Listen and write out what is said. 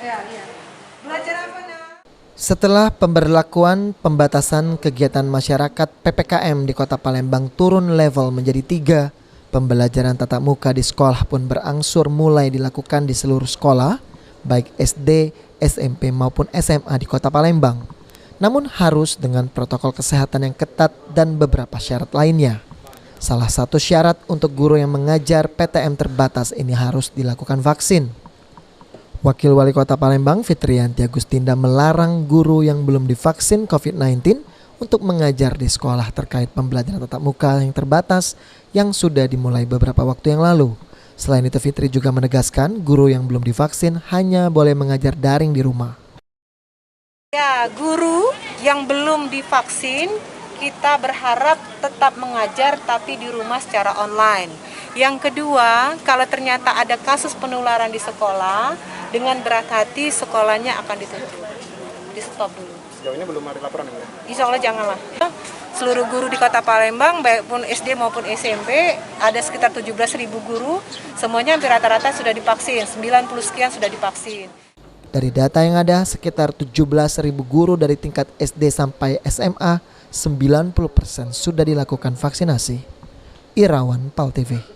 Iya, iya. Belajar apa, Nak? Setelah pemberlakuan pembatasan kegiatan masyarakat PPKM di Kota Palembang turun level menjadi 3, pembelajaran tatap muka di sekolah pun berangsur mulai dilakukan di seluruh sekolah, baik SD, SMP maupun SMA di Kota Palembang. Namun harus dengan protokol kesehatan yang ketat dan beberapa syarat lainnya. Salah satu syarat untuk guru yang mengajar PTM terbatas ini harus dilakukan vaksin. Wakil Wali Kota Palembang Fitriyanti Agustinda melarang guru yang belum divaksin COVID-19 untuk mengajar di sekolah terkait pembelajaran tatap muka yang terbatas yang sudah dimulai beberapa waktu yang lalu. Selain itu Fitri juga menegaskan guru yang belum divaksin hanya boleh mengajar daring di rumah. Ya, guru yang belum divaksin kita berharap tetap mengajar tapi di rumah secara online. Yang kedua, kalau ternyata ada kasus penularan di sekolah, dengan berat hati sekolahnya akan ditutup, di stop dulu. Sejauh ini belum ada laporan ya? Insya Allah janganlah. Seluruh guru di Kota Palembang, baik pun SD maupun SMP, ada sekitar 17.000 guru, semuanya hampir rata-rata sudah divaksin, 90 sekian sudah divaksin. Dari data yang ada, sekitar 17.000 guru dari tingkat SD sampai SMA, 90% sudah dilakukan vaksinasi. Irawan, PAL TV.